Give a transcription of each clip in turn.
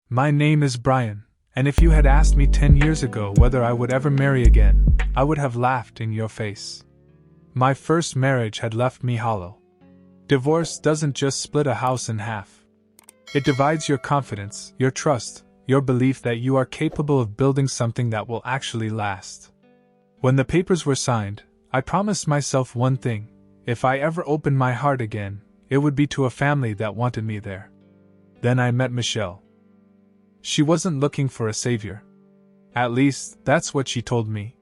My name is Brian, and if you had asked me 10 years ago whether I would ever marry again, I would have laughed in your face. My first marriage had left me hollow. Divorce doesn't just split a house in half. It divides your confidence, your trust, your belief that you are capable of building something that will actually last. When the papers were signed, I promised myself one thing: if I ever opened my heart again, it would be to a family that wanted me there. Then I met Michelle. She wasn't looking for a savior. At least, that's what she told me.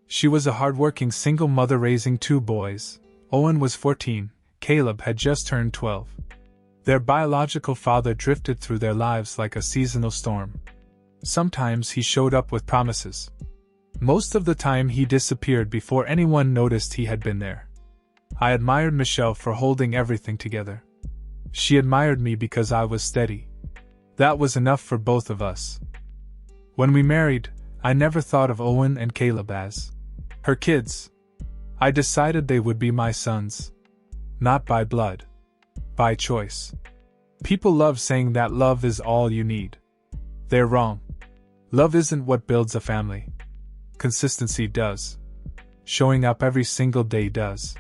She was a hardworking single mother raising 2 boys. Owen was 14, Caleb had just turned 12. Their biological father drifted through their lives like a seasonal storm. Sometimes he showed up with promises. Most of the time he disappeared before anyone noticed he had been there. I admired Michelle for holding everything together. She admired me because I was steady. That was enough for both of us. When we married, I never thought of Owen and Caleb as her kids. I decided they would be my sons. Not by blood. By choice. People love saying that love is all you need. They're wrong. Love isn't what builds a family. Consistency does. Showing up every single day does.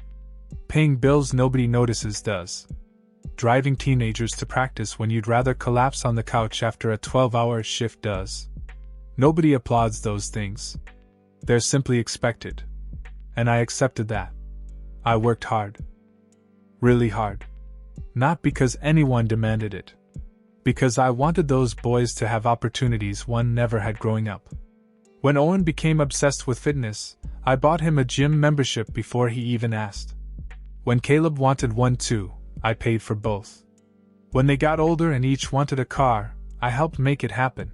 Paying bills nobody notices does. Driving teenagers to practice when you'd rather collapse on the couch after a 12-hour shift does. Nobody applauds those things. They're simply expected. And I accepted that. I worked hard. Really hard. Not because anyone demanded it. Because I wanted those boys to have opportunities one never had growing up. When Owen became obsessed with fitness, I bought him a gym membership before he even asked. When Caleb wanted one too, I paid for both. When they got older and each wanted a car, I helped make it happen.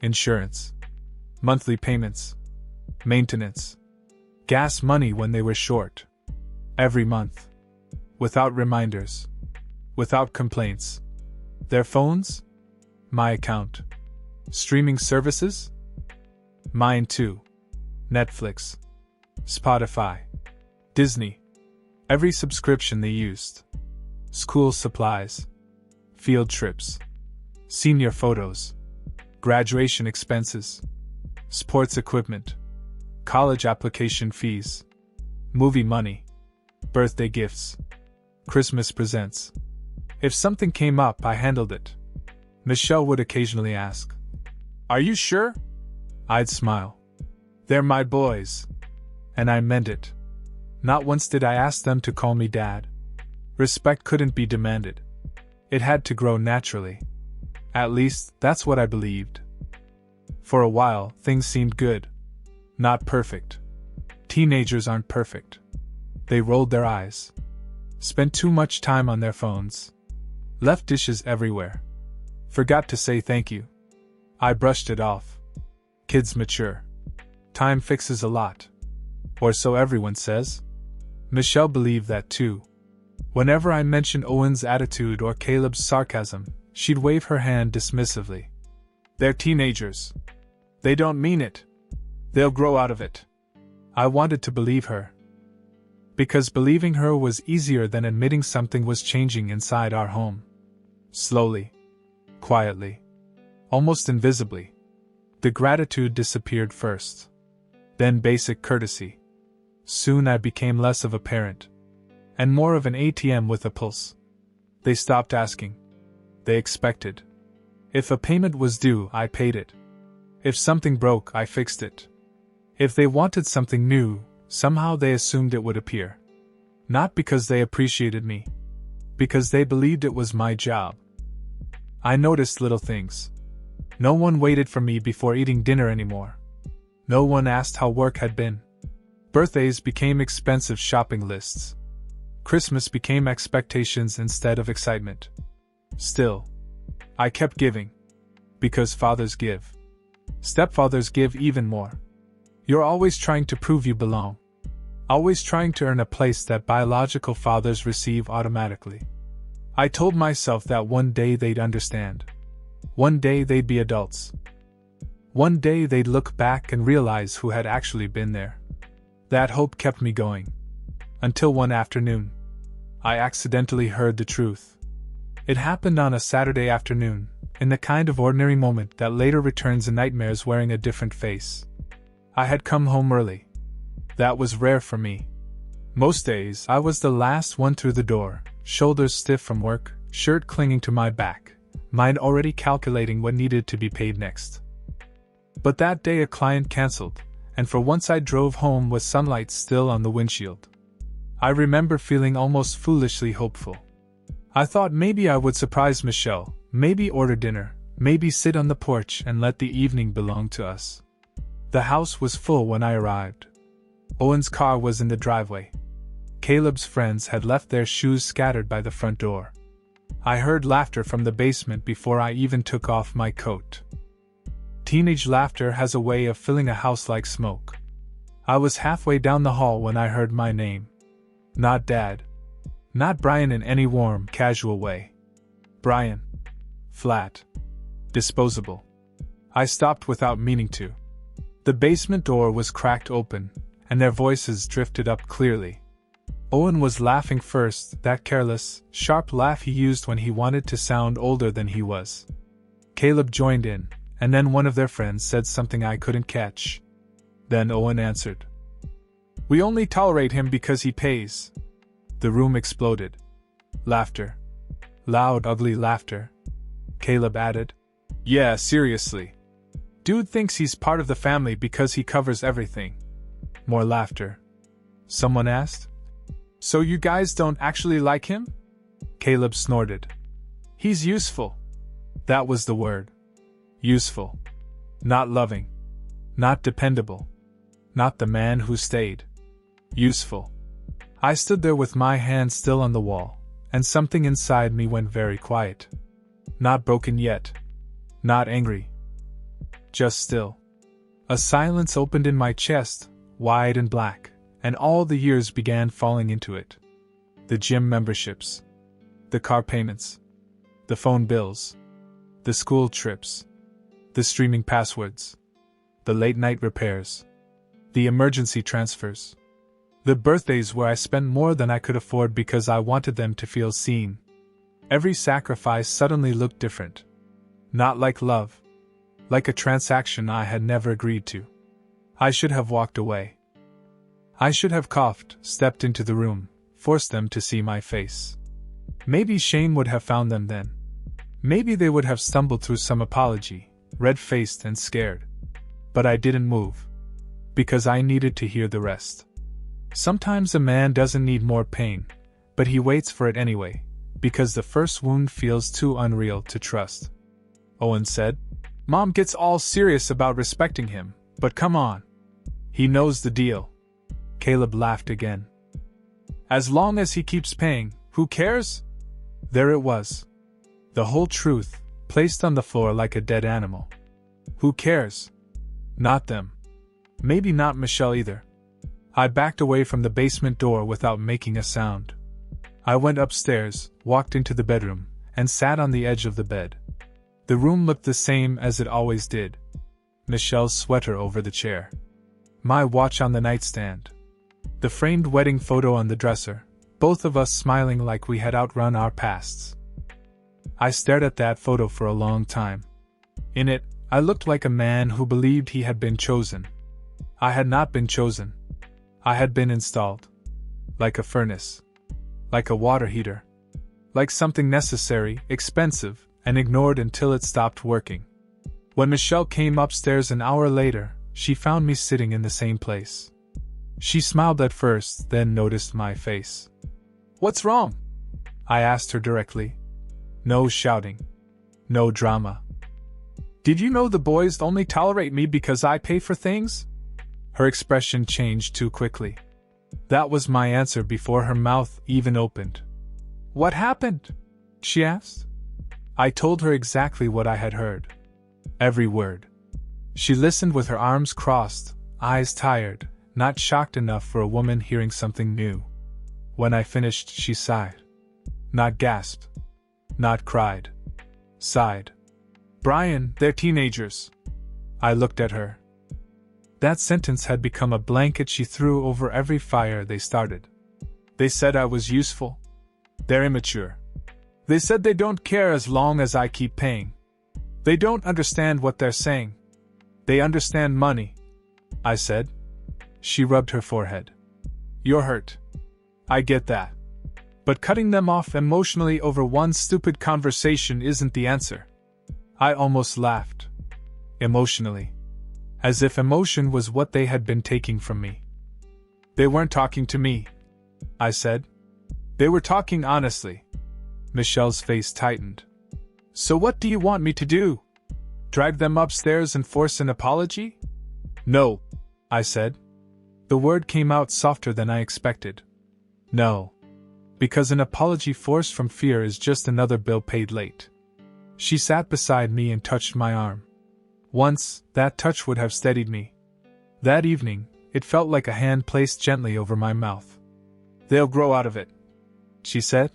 Insurance. Monthly payments. Maintenance. Gas money when they were short. Every month. Without reminders. Without complaints. Their phones? My account. Streaming services? Mine too. Netflix. Spotify. Disney. Every subscription they used. School supplies. Field trips. Senior photos. Graduation expenses. Sports equipment. College application fees. Movie money. Birthday gifts. Christmas presents. If something came up, I handled it. Michelle would occasionally ask, "Are you sure?" I'd smile. "They're my boys." And I meant it. Not once did I ask them to call me Dad. Respect couldn't be demanded. It had to grow naturally. At least, that's what I believed. For a while, things seemed good. Not perfect. Teenagers aren't perfect. They rolled their eyes. Spent too much time on their phones. Left dishes everywhere. Forgot to say thank you. I brushed it off. Kids mature. Time fixes a lot. Or so everyone says. Michelle believed that too. Whenever I mentioned Owen's attitude or Caleb's sarcasm, she'd wave her hand dismissively. "They're teenagers. They don't mean it. They'll grow out of it." I wanted to believe her. Because believing her was easier than admitting something was changing inside our home. Slowly. Quietly. Almost invisibly. The gratitude disappeared first. Then basic courtesy. Soon I became less of a parent. And more of an ATM with a pulse. They stopped asking. They expected. If a payment was due, I paid it. If something broke, I fixed it. If they wanted something new, somehow they assumed it would appear. Not because they appreciated me. Because they believed it was my job. I noticed little things. No one waited for me before eating dinner anymore. No one asked how work had been. Birthdays became expensive shopping lists. Christmas became expectations instead of excitement. Still, I kept giving. Because fathers give. Stepfathers give even more. You're always trying to prove you belong. Always trying to earn a place that biological fathers receive automatically. I told myself that one day they'd understand. One day they'd be adults. One day they'd look back and realize who had actually been there. That hope kept me going. Until one afternoon, I accidentally heard the truth. It happened on a Saturday afternoon, in the kind of ordinary moment that later returns in nightmares wearing a different face. I had come home early. That was rare for me. Most days, I was the last one through the door, shoulders stiff from work, shirt clinging to my back, mind already calculating what needed to be paid next. But that day a client cancelled, and for once I drove home with sunlight still on the windshield. I remember feeling almost foolishly hopeful. I thought maybe I would surprise Michelle, maybe order dinner, maybe sit on the porch and let the evening belong to us. The house was full when I arrived. Owen's car was in the driveway. Caleb's friends had left their shoes scattered by the front door. I heard laughter from the basement before I even took off my coat. Teenage laughter has a way of filling a house like smoke. I was halfway down the hall when I heard my name. Not Dad. Not Brian in any warm, casual way. Brian. Flat. Disposable. I stopped without meaning to. The basement door was cracked open, and their voices drifted up clearly. Owen was laughing first, that careless, sharp laugh he used when he wanted to sound older than he was. Caleb joined in, and then one of their friends said something I couldn't catch. Then Owen answered. "We only tolerate him because he pays." The room exploded. Laughter. Loud, ugly laughter. Caleb added, "Yeah, seriously. Dude thinks he's part of the family because he covers everything." More laughter. Someone asked, "So you guys don't actually like him?" Caleb snorted. "He's useful." That was the word. Useful. Not loving. Not dependable. Not the man who stayed. Useful. I stood there with my hand still on the wall, and something inside me went very quiet. Not broken yet. Not angry. Just still. A silence opened in my chest, wide and black, and all the years began falling into it. The gym memberships. The car payments. The phone bills. The school trips. The streaming passwords. The late-night repairs. The emergency transfers. The birthdays where I spent more than I could afford because I wanted them to feel seen. Every sacrifice suddenly looked different. Not like love. Like a transaction I had never agreed to. I should have walked away. I should have coughed, stepped into the room, forced them to see my face. Maybe Shane would have found them then. Maybe they would have stumbled through some apology, red-faced and scared. But I didn't move. Because I needed to hear the rest. Sometimes a man doesn't need more pain, but he waits for it anyway, because the first wound feels too unreal to trust. Owen said, "Mom gets all serious about respecting him, but come on. He knows the deal." Caleb laughed again. "As long as he keeps paying, who cares?" There it was. The whole truth, placed on the floor like a dead animal. Who cares? Not them. Maybe not Michelle either. I backed away from the basement door without making a sound. I went upstairs, walked into the bedroom, and sat on the edge of the bed. The room looked the same as it always did. Michelle's sweater over the chair. My watch on the nightstand. The framed wedding photo on the dresser, both of us smiling like we had outrun our pasts. I stared at that photo for a long time. In it, I looked like a man who believed he had been chosen. I had not been chosen. I had been installed. Like a furnace. Like a water heater. Like something necessary, expensive, and ignored until it stopped working. When Michelle came upstairs an hour later, she found me sitting in the same place. She smiled at first, then noticed my face. "What's wrong?" I asked her directly. No shouting. No drama. "Did you know the boys only tolerate me because I pay for things?" Her expression changed too quickly. That was my answer before her mouth even opened. "What happened?" she asked. I told her exactly what I had heard. Every word. She listened with her arms crossed, eyes tired, not shocked enough for a woman hearing something new. When I finished, she sighed. Not gasped. Not cried. Sighed. "Brian, they're teenagers." I looked at her. That sentence had become a blanket she threw over every fire they started. They said I was useful. They're immature. They said they don't care as long as I keep paying. They don't understand what they're saying. They understand money, I said. She rubbed her forehead. You're hurt. I get that. But cutting them off emotionally over one stupid conversation isn't the answer. I almost laughed. Emotionally. As if emotion was what they had been taking from me. They weren't talking to me, I said. They were talking honestly. Michelle's face tightened. So what do you want me to do? Drag them upstairs and force an apology? No, I said. The word came out softer than I expected. No. Because an apology forced from fear is just another bill paid late. She sat beside me and touched my arm. Once, that touch would have steadied me. That evening, it felt like a hand placed gently over my mouth. They'll grow out of it, she said.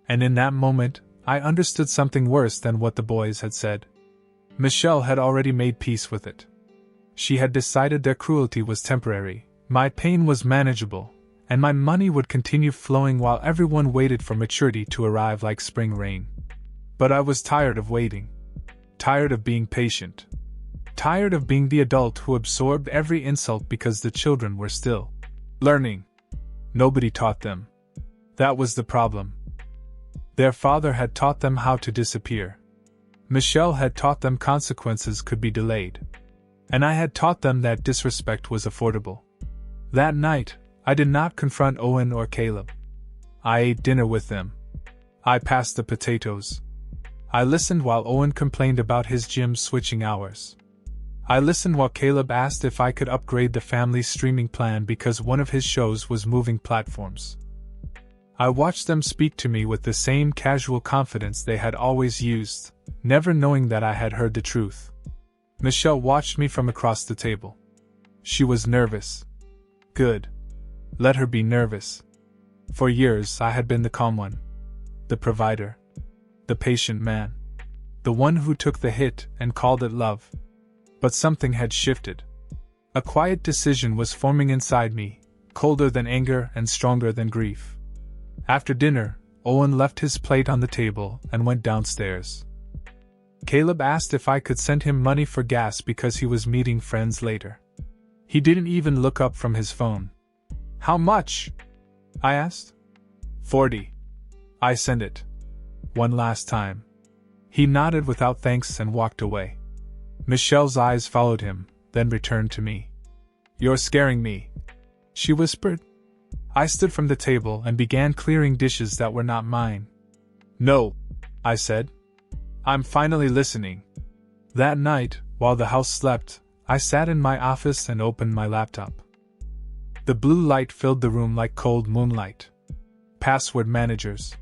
And in that moment, I understood something worse than what the boys had said. Michelle had already made peace with it. She had decided their cruelty was temporary, my pain was manageable, and my money would continue flowing while everyone waited for maturity to arrive like spring rain. But I was tired of waiting. Tired of being patient. Tired of being the adult who absorbed every insult because the children were still learning. Nobody taught them. That was the problem. Their father had taught them how to disappear. Michelle had taught them consequences could be delayed. And I had taught them that disrespect was affordable. That night, I did not confront Owen or Caleb. I ate dinner with them. I passed the potatoes. I listened while Owen complained about his gym switching hours. I listened while Caleb asked if I could upgrade the family's streaming plan because one of his shows was moving platforms. I watched them speak to me with the same casual confidence they had always used, never knowing that I had heard the truth. Michelle watched me from across the table. She was nervous. Good. Let her be nervous. For years I had been the calm one. The provider. The patient man. The one who took the hit and called it love. But something had shifted. A quiet decision was forming inside me, colder than anger and stronger than grief. After dinner, Owen left his plate on the table and went downstairs. Caleb asked if I could send him money for gas because he was meeting friends later. He didn't even look up from his phone. How much? I asked. 40. I sent it. One last time. He nodded without thanks and walked away. Michelle's eyes followed him, then returned to me. You're scaring me, she whispered. I stood from the table and began clearing dishes that were not mine. No, I said. I'm finally listening. That night, while the house slept, I sat in my office and opened my laptop. The blue light filled the room like cold moonlight. Password managers.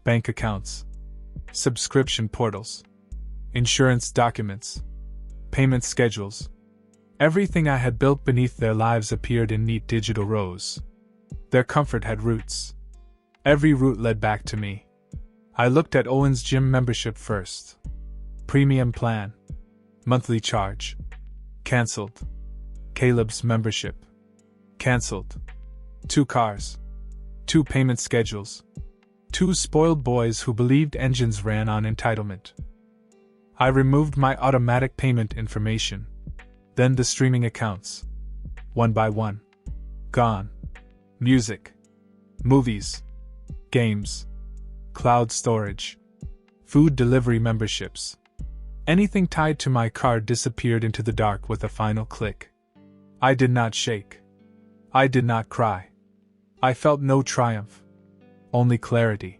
Bank accounts. Subscription portals. Insurance documents. Payment schedules. Everything I had built beneath their lives appeared in neat digital rows. Their comfort had roots. Every root led back to me. I looked at Owen's gym membership first. Premium plan. Monthly charge. Cancelled. Caleb's membership. Cancelled. 2 cars. 2 payment schedules. 2 spoiled boys who believed engines ran on entitlement. I removed my automatic payment information. Then the streaming accounts. One by one. Gone. Music. Movies. Games. Cloud storage. Food delivery memberships. Anything tied to my card disappeared into the dark with a final click. I did not shake. I did not cry. I felt no triumph. Only clarity.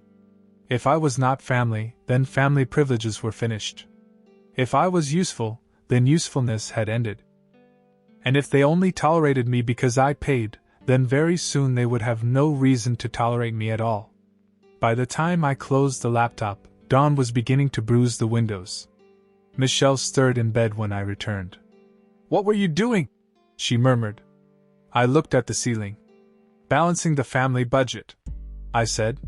If I was not family, then family privileges were finished. If I was useful, then usefulness had ended. And if they only tolerated me because I paid, then very soon they would have no reason to tolerate me at all. By the time I closed the laptop, dawn was beginning to bruise the windows. Michelle stirred in bed when I returned. "What were you doing?" she murmured. I looked at the ceiling. "Balancing the family budget," I said.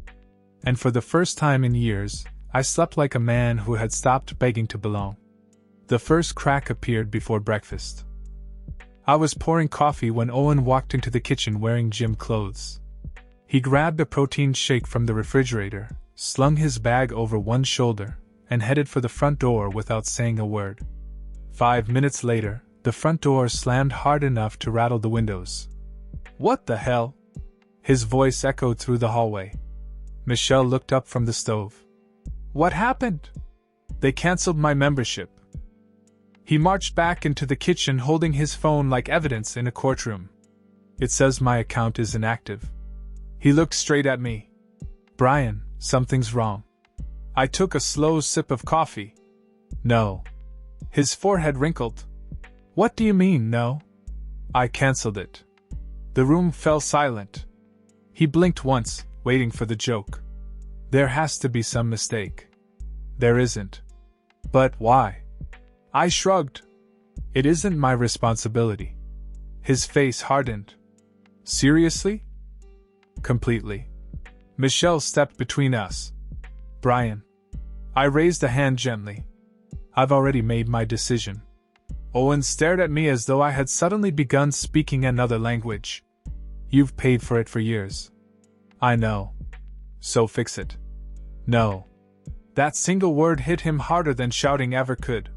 And for the first time in years, I slept like a man who had stopped begging to belong. The first crack appeared before breakfast. I was pouring coffee when Owen walked into the kitchen wearing gym clothes. He grabbed a protein shake from the refrigerator, slung his bag over one shoulder, and headed for the front door without saying a word. 5 minutes later, the front door slammed hard enough to rattle the windows. "What the hell?" His voice echoed through the hallway. Michelle looked up from the stove. "What happened?" "They canceled my membership." He marched back into the kitchen holding his phone like evidence in a courtroom. "It says my account is inactive." He looked straight at me. "Brian, something's wrong." I took a slow sip of coffee. "No." His forehead wrinkled. "What do you mean, no?" "I canceled it." The room fell silent. He blinked once, waiting for the joke. "There has to be some mistake." "There isn't." "But why?" I shrugged. "It isn't my responsibility." His face hardened. "Seriously?" "Completely." Michelle stepped between us. "Brian." I raised a hand gently. "I've already made my decision." Owen stared at me as though I had suddenly begun speaking another language. "You've paid for it for years." "I know." "So fix it." "No." That single word hit him harder than shouting ever could.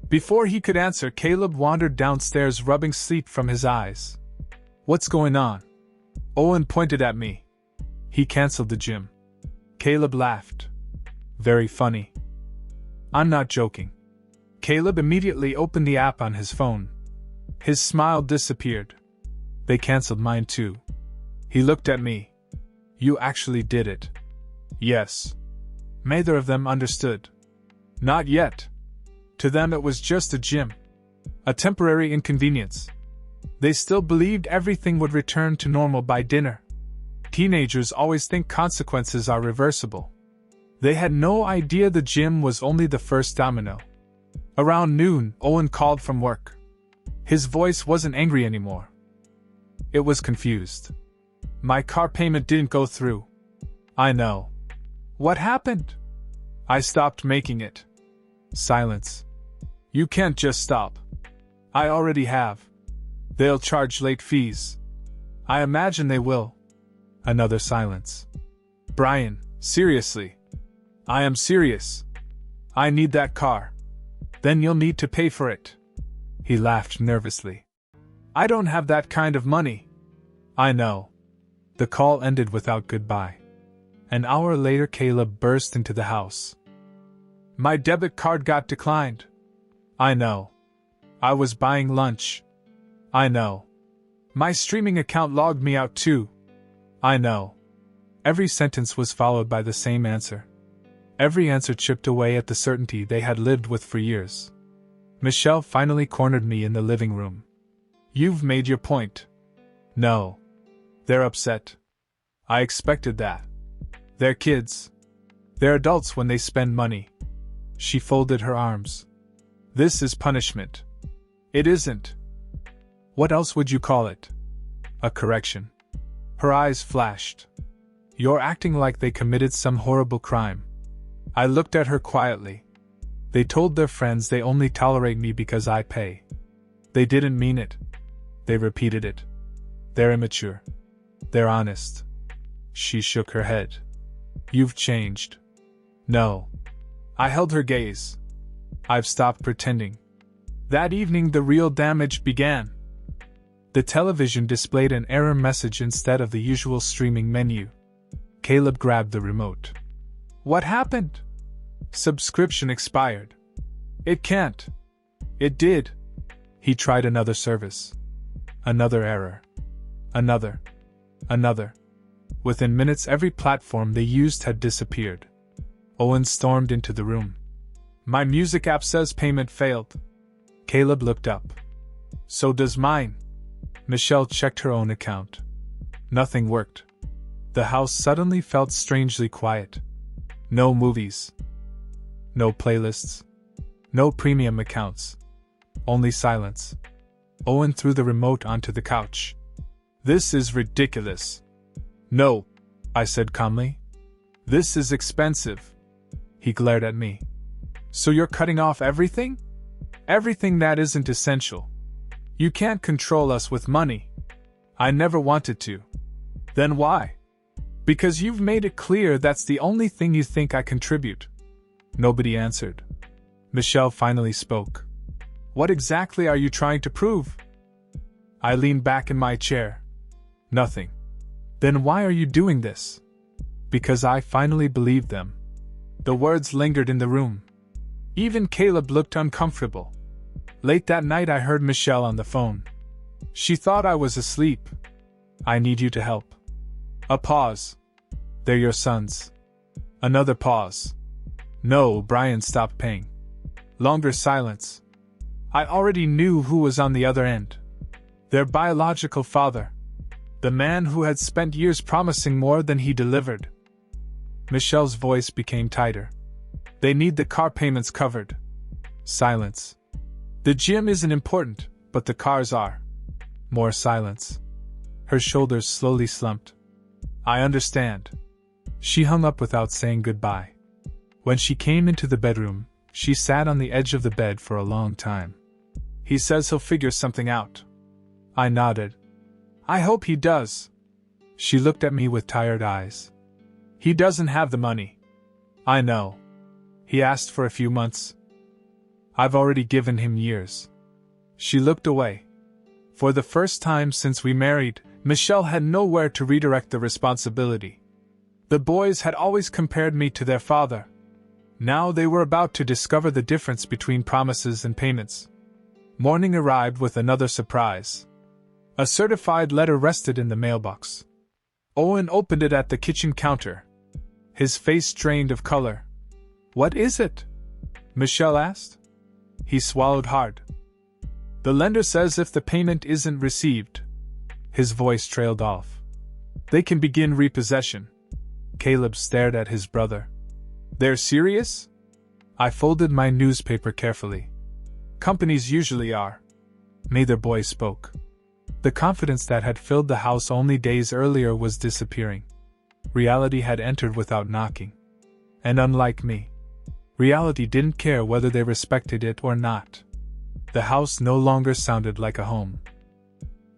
Before he could answer, Caleb wandered downstairs, rubbing sleep from his eyes. "What's going on?" Owen pointed at me. "He canceled the gym." Caleb laughed. "Very funny." "I'm not joking." Caleb immediately opened the app on his phone. His smile disappeared. "They canceled mine too." He looked at me. "You actually did it?" "Yes." Neither of them understood. Not yet. To them it was just a gym. A temporary inconvenience. They still believed everything would return to normal by dinner. Teenagers always think consequences are reversible. They had no idea the gym was only the first domino. Around noon, Owen called from work. His voice wasn't angry anymore. It was confused. "My car payment didn't go through." "I know." "What happened?" "I stopped making it." Silence. "You can't just stop." "I already have." "They'll charge late fees." "I imagine they will." Another silence. "Brian, seriously." "I am serious. I need that car." "Then you'll need to pay for it." He laughed nervously. "I don't have that kind of money." "I know." The call ended without goodbye. An hour later, Caleb burst into the house. "My debit card got declined." "I know." "I was buying lunch." "I know." "My streaming account logged me out too." "I know." Every sentence was followed by the same answer. Every answer chipped away at the certainty they had lived with for years. Michelle finally cornered me in the living room. "You've made your point." "No." "They're upset." "I expected that." "They're kids. They're adults when they spend money." She folded her arms. "This is punishment." "It isn't." "What else would you call it?" "A correction." Her eyes flashed. "You're acting like they committed some horrible crime." I looked at her quietly. "They told their friends they only tolerate me because I pay." "They didn't mean it." "They repeated it." "They're immature." "They're honest." She shook her head. "You've changed." "No." I held her gaze. "I've stopped pretending." That evening the real damage began. The television displayed an error message instead of the usual streaming menu. Caleb grabbed the remote. "What happened?" "Subscription expired." "It can't." "It did." He tried another service. Another error. Another. Another. Within minutes, every platform they used had disappeared. Owen stormed into the room. "My music app says payment failed." Caleb looked up. "So does mine." Michelle checked her own account. Nothing worked. The house suddenly felt strangely quiet. No movies. No playlists. No premium accounts. Only silence. Owen threw the remote onto the couch. "This is ridiculous." "No," I said calmly. "This is expensive." He glared at me. "So you're cutting off everything?" "Everything that isn't essential." "You can't control us with money." "I never wanted to." "Then why?" "Because you've made it clear that's the only thing you think I contribute." Nobody answered. Michelle finally spoke. What exactly are you trying to prove? I leaned back in my chair. Nothing. Then why are you doing this? Because I finally believed them. The words lingered in the room. Even Caleb looked uncomfortable. Late that night I heard Michelle on the phone. She thought I was asleep. I need you to help. A pause. They're your sons. Another pause. No, Brian stopped paying. Longer silence. I already knew who was on the other end. Their biological father. The man who had spent years promising more than he delivered. Michelle's voice became tighter. They need the car payments covered. Silence. The gym isn't important, but the cars are. More silence. Her shoulders slowly slumped. I understand. She hung up without saying goodbye. When she came into the bedroom, she sat on the edge of the bed for a long time. He says he'll figure something out. I nodded. I hope he does. She looked at me with tired eyes. He doesn't have the money. I know. He asked for a few months. I've already given him years. She looked away. For the first time since we married, Michelle had nowhere to redirect the responsibility. The boys had always compared me to their father. Now they were about to discover the difference between promises and payments. Morning arrived with another surprise. A certified letter rested in the mailbox. Owen opened it at the kitchen counter. His face drained of color. What is it? Michelle asked. He swallowed hard. The lender says if the payment isn't received. His voice trailed off. They can begin repossession. Caleb stared at his brother. They're serious? I folded my newspaper carefully. Companies usually are. Neither boy spoke. The confidence that had filled the house only days earlier was disappearing. Reality had entered without knocking. And unlike me, reality didn't care whether they respected it or not. The house no longer sounded like a home.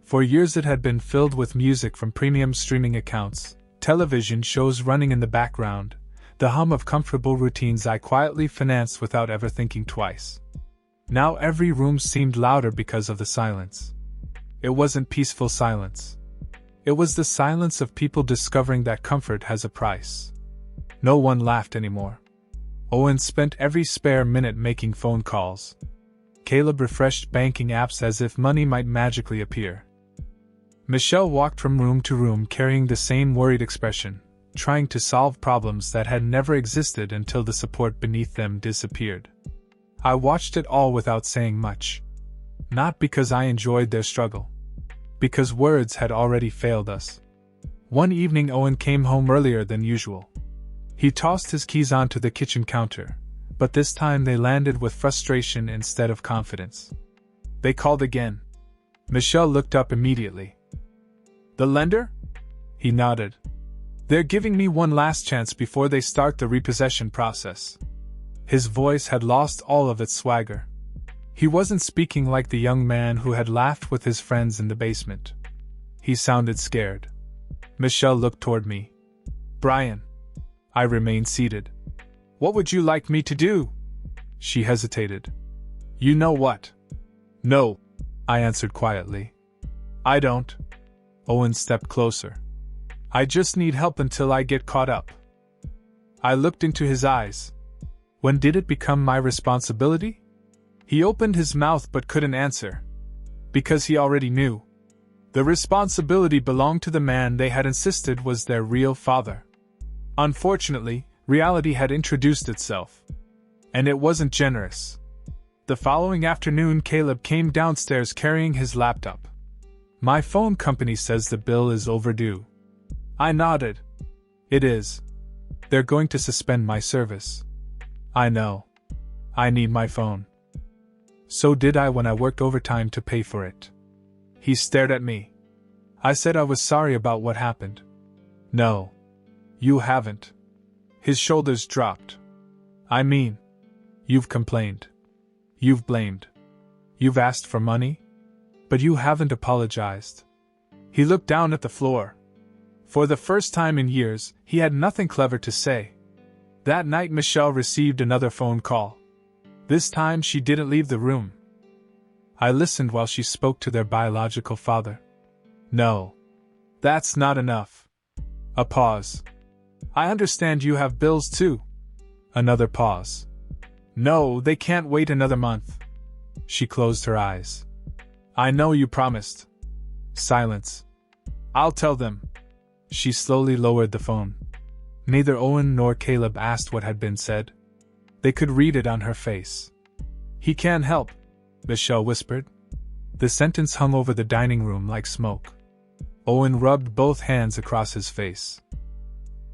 For years it had been filled with music from premium streaming accounts, television shows running in the background, the hum of comfortable routines I quietly financed without ever thinking twice. Now every room seemed louder because of the silence. It wasn't peaceful silence. It was the silence of people discovering that comfort has a price. No one laughed anymore. Owen spent every spare minute making phone calls. Caleb refreshed banking apps as if money might magically appear. Michelle walked from room to room carrying the same worried expression, trying to solve problems that had never existed until the support beneath them disappeared. I watched it all without saying much. Not because I enjoyed their struggle. Because words had already failed us. One evening Owen came home earlier than usual. He tossed his keys onto the kitchen counter, but this time they landed with frustration instead of confidence. They called again. Michelle looked up immediately. The lender? He nodded. They're giving me one last chance before they start the repossession process. His voice had lost all of its swagger. He wasn't speaking like the young man who had laughed with his friends in the basement. He sounded scared. Michelle looked toward me. Brian. I remained seated. What would you like me to do? She hesitated. You know what? No, I answered quietly. I don't. Owen stepped closer. I just need help until I get caught up. I looked into his eyes. When did it become my responsibility? He opened his mouth but couldn't answer. Because he already knew. The responsibility belonged to the man they had insisted was their real father. Unfortunately, reality had introduced itself. And it wasn't generous. The following afternoon Caleb came downstairs carrying his laptop. My phone company says the bill is overdue. I nodded. It is. They're going to suspend my service. I know. I need my phone. So did I when I worked overtime to pay for it. He stared at me. I said I was sorry about what happened. No. You haven't. His shoulders dropped. I mean, you've complained. You've blamed. You've asked for money? But you haven't apologized. He looked down at the floor. For the first time in years, he had nothing clever to say. That night Michelle received another phone call. This time she didn't leave the room. I listened while she spoke to their biological father. No. That's not enough. A pause. I understand you have bills too. Another pause. No, they can't wait another month. She closed her eyes. I know you promised. Silence. I'll tell them. She slowly lowered the phone. Neither Owen nor Caleb asked what had been said. They could read it on her face. He can't help, Michelle whispered. The sentence hung over the dining room like smoke. Owen rubbed both hands across his face.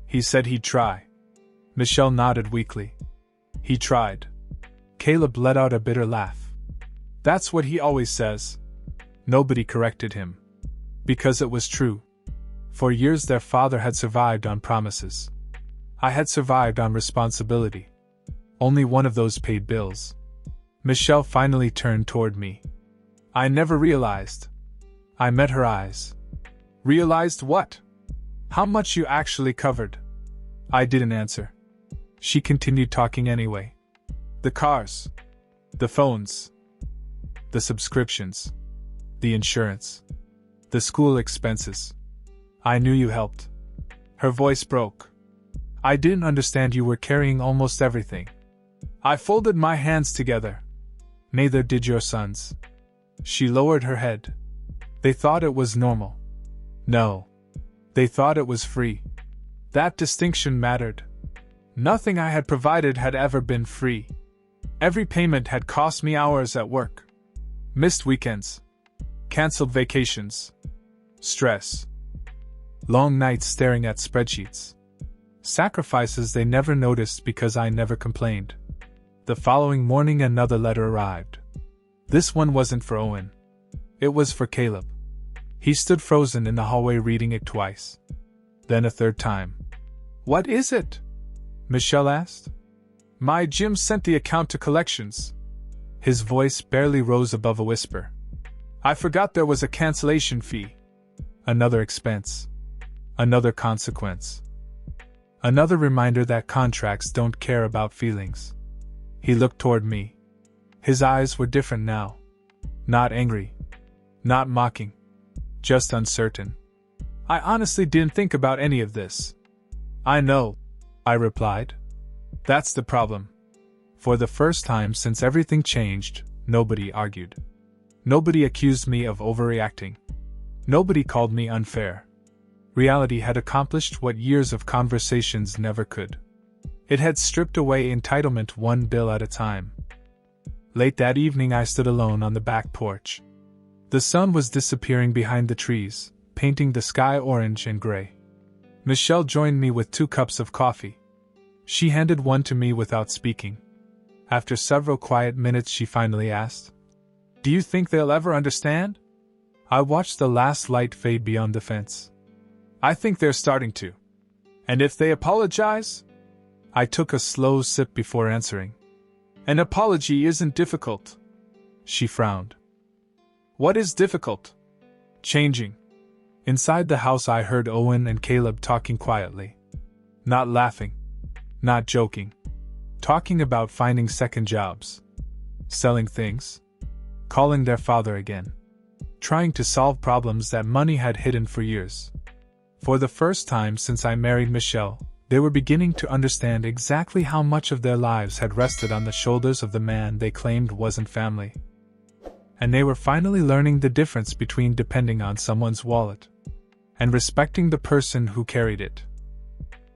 He said he'd try. Michelle nodded weakly. He tried. Caleb let out a bitter laugh. That's what he always says. Nobody corrected him. Because it was true. For years their father had survived on promises. I had survived on responsibility. Only one of those paid bills. Michelle finally turned toward me. I never realized. I met her eyes. Realized what? How much you actually covered? I didn't answer. She continued talking anyway. The cars. The phones. The subscriptions. The insurance. The school expenses. I knew you helped. Her voice broke. I didn't understand you were carrying almost everything. I folded my hands together. Neither did your sons. She lowered her head. They thought it was normal. No. They thought it was free. That distinction mattered. Nothing I had provided had ever been free. Every payment had cost me hours at work. Missed weekends. Cancelled vacations. Stress. Long nights staring at spreadsheets. Sacrifices they never noticed because I never complained. The following morning another letter arrived. This one wasn't for Owen. It was for Caleb. He stood frozen in the hallway reading it twice. Then a third time. What is it? Michelle asked. My gym sent the account to collections. His voice barely rose above a whisper. I forgot there was a cancellation fee. Another expense. Another consequence. Another reminder that contracts don't care about feelings. He looked toward me. His eyes were different now. Not angry. Not mocking. Just uncertain. I honestly didn't think about any of this. I know, I replied. That's the problem. For the first time since everything changed, nobody argued. Nobody accused me of overreacting. Nobody called me unfair. Reality had accomplished what years of conversations never could. It had stripped away entitlement one bill at a time. Late that evening I stood alone on the back porch. The sun was disappearing behind the trees, painting the sky orange and gray. Michelle joined me with 2 cups of coffee. She handed one to me without speaking. After several quiet minutes she finally asked, Do you think they'll ever understand? I watched the last light fade beyond the fence. I think they're starting to. And if they apologize? I took a slow sip before answering. An apology isn't difficult. She frowned. What is difficult? Changing. Inside the house I heard Owen and Caleb talking quietly. Not laughing. Not joking. Talking about finding second jobs. Selling things. Calling their father again. Trying to solve problems that money had hidden for years. For the first time since I married Michelle, they were beginning to understand exactly how much of their lives had rested on the shoulders of the man they claimed wasn't family. And they were finally learning the difference between depending on someone's wallet and respecting the person who carried it.